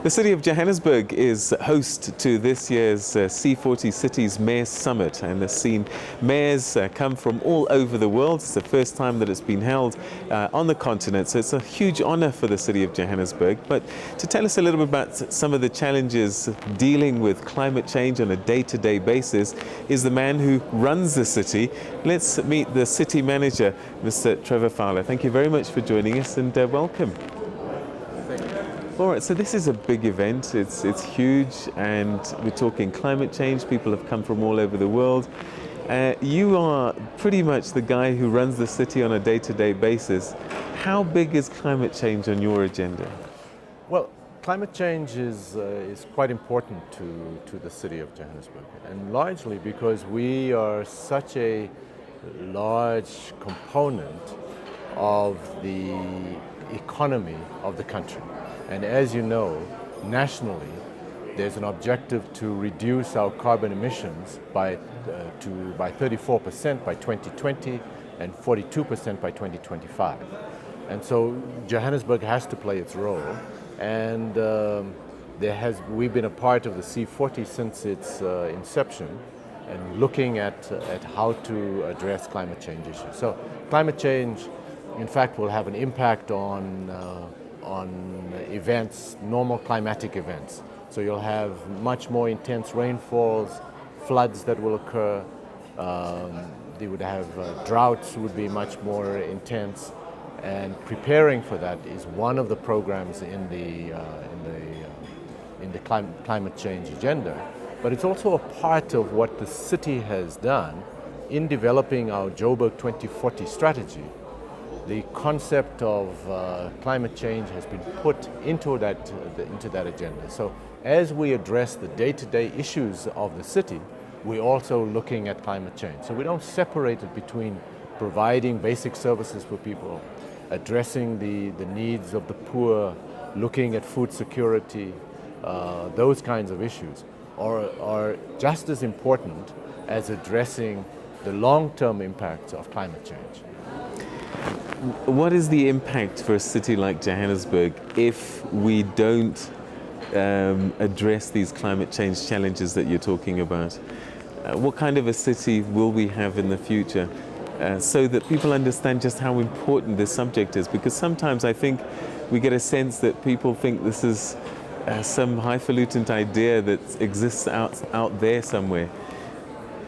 The city of Johannesburg is host to this year's C40 Cities Mayors Summit, and has seen mayors come from all over the world. It's the first time that it's been held on the continent, so it's a huge honor for the city of Johannesburg. But to tell us a little bit about some of the challenges dealing with climate change on a day-to-day basis is the man who runs the city. Let's meet the city manager, Mr. Trevor Fowler. Thank you very much for joining us, and welcome. All right, so this is a big event. It's huge, and we're talking climate change. People have come from all over the world. You are pretty much the guy who runs the city on a day-to-day basis. How big is climate change on your agenda? Well, climate change is quite important to the city of Johannesburg, and largely because we are such a large component of the economy of the country. And as you know, nationally, there's an objective to reduce our carbon emissions by 34% by 2020 and 42% by 2025. And so Johannesburg has to play its role. And we've been a part of the C40 since its inception, and looking at how to address climate change issues. So climate change, in fact, will have an impact on events, normal climatic events. So you'll have much more intense rainfalls, floods that will occur. They would have droughts would be much more intense, and preparing for that is one of the programs in the climate change agenda. But it's also a part of what the city has done in developing our Joburg 2040 strategy. The concept of climate change has been put into that agenda. So as we address the day-to-day issues of the city, we're also looking at climate change. So we don't separate it between providing basic services for people, addressing the needs of the poor, looking at food security, those kinds of issues are just as important as addressing the long-term impacts of climate change. What is the impact for a city like Johannesburg if we don't address these climate change challenges that you're talking about? What kind of a city will we have in the future so that people understand just how important this subject is? Because sometimes I think we get a sense that people think this is some highfalutin idea that exists out there somewhere.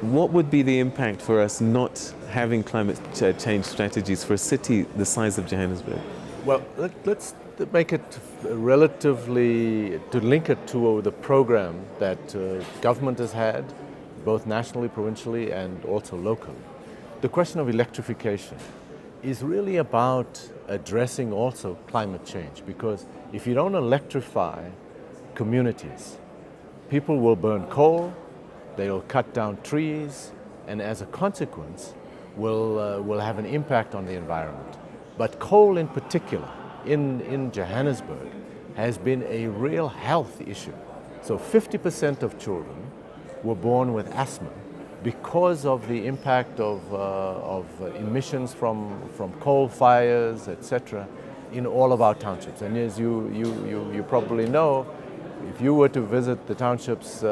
What would be the impact for us not having climate change strategies for a city the size of Johannesburg? Well, let's make it relatively, to link it to the program that government has had, both nationally, provincially, and also locally. The question of electrification is really about addressing also climate change, because if you don't electrify communities, people will burn coal, they'll cut down trees, and as a consequence, will have an impact on the environment. But coal in particular, in Johannesburg, has been a real health issue. So 50% of children were born with asthma because of the impact of emissions from coal fires, etc., in all of our townships. And as you probably know, if you were to visit the townships 4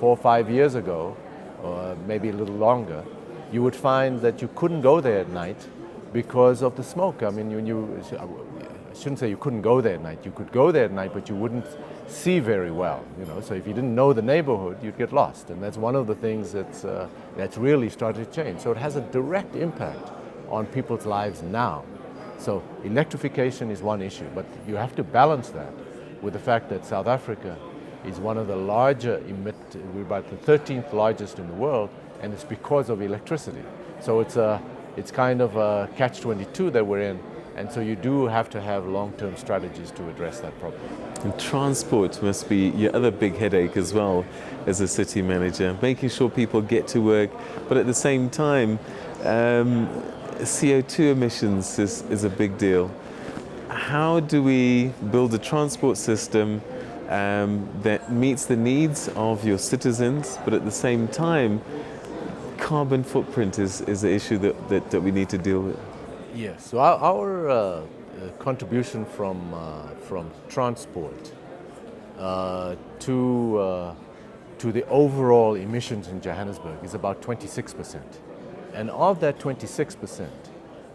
or 5 years ago, or maybe a little longer, you would find that you couldn't go there at night because of the smoke. I mean, I shouldn't say you couldn't go there at night. You could go there at night, but you wouldn't see very well. So if you didn't know the neighborhood, you'd get lost. And that's one of the things that's really started to change. So it has a direct impact on people's lives now. So electrification is one issue, but you have to balance that with the fact that South Africa is one of the larger we're about the 13th largest in the world, and it's because of electricity. So it's kind of a catch-22 that we're in, and so you do have to have long-term strategies to address that problem. And transport must be your other big headache as well as a city manager, making sure people get to work, but at the same time, CO2 emissions is a big deal. How do we build a transport system that meets the needs of your citizens, but at the same time, carbon footprint is an issue that we need to deal with? Yes, so our contribution from transport to the overall emissions in Johannesburg is about 26%. And of that 26%,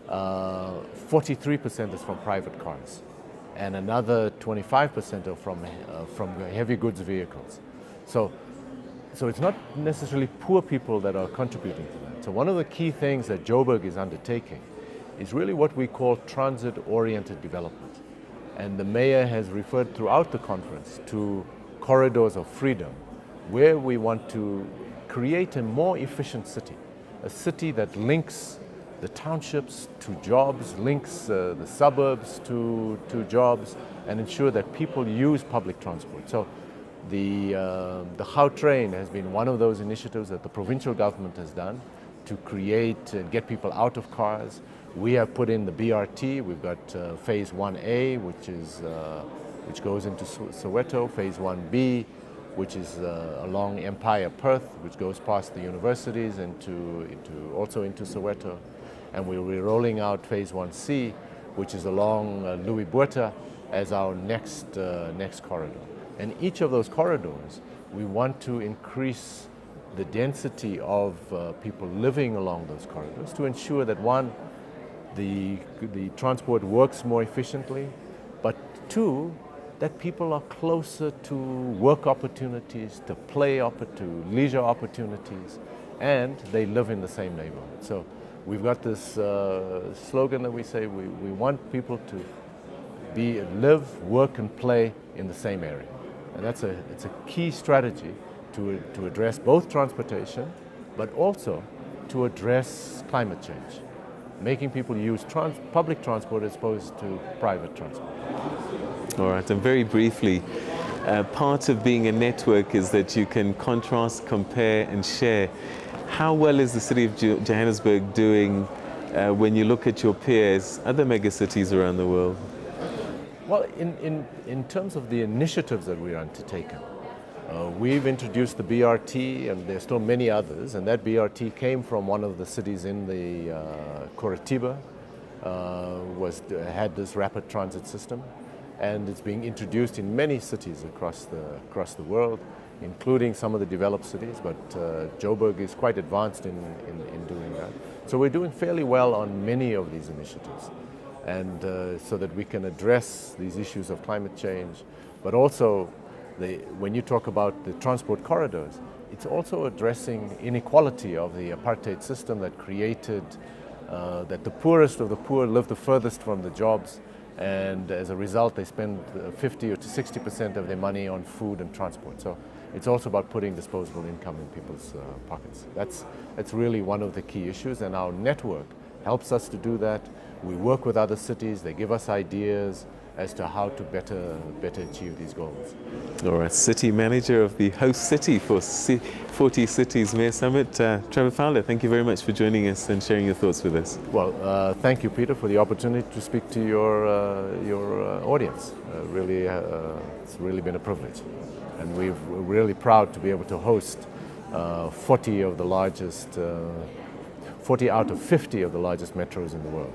43% is from private cars, and another 25% are from heavy goods vehicles. So it's not necessarily poor people that are contributing to that. So one of the key things that Joburg is undertaking is really what we call transit-oriented development. And the mayor has referred throughout the conference to corridors of freedom, where we want to create a more efficient city, a city that links the townships to jobs, links the suburbs to jobs, and ensure that people use public transport. So the How Train has been one of those initiatives that the provincial government has done to create and get people out of cars. We have put in the BRT. We've got phase 1A, which goes into Soweto, phase 1B, which is along Empire Perth, which goes past the universities also into Soweto. And we'll be rolling out phase 1C, which is along Louis Botha as our next corridor. And each of those corridors, we want to increase the density of people living along those corridors to ensure that, one, the transport works more efficiently, but two, that people are closer to work opportunities, to play to leisure opportunities, and they live in the same neighborhood. So we've got this slogan that we say we want people to live, work, and play in the same area. And it's a key strategy to address both transportation, but also to address climate change, making people use public transport as opposed to private transport. All right, and very briefly, part of being a network is that you can contrast, compare, and share. How well is the city of Johannesburg doing when you look at your peers, other megacities around the world? Well, in terms of the initiatives that we're undertaking, we've introduced the BRT, and there's still many others, and that BRT came from one of the cities in the Curitiba, had this rapid transit system, and it's being introduced in many cities across the world, including some of the developed cities, but Joburg is quite advanced in doing that. So we're doing fairly well on many of these initiatives, and so that we can address these issues of climate change, but also when you talk about the transport corridors, it's also addressing inequality of the apartheid system that created that the poorest of the poor live the furthest from the jobs, and as a result they spend 50 or to 60% of their money on food and transport. So it's also about putting disposable income in people's pockets. That's really one of the key issues, and our network helps us to do that. We work with other cities, they give us ideas as to how to better achieve these goals. All right, City Manager of the host city for 40 Cities Mayor Summit, Trevor Fowler, thank you very much for joining us and sharing your thoughts with us. Well, thank you, Peter, for the opportunity to speak to your audience. It's really been a privilege, and we're really proud to be able to host 40 out of 50 of the largest metros in the world.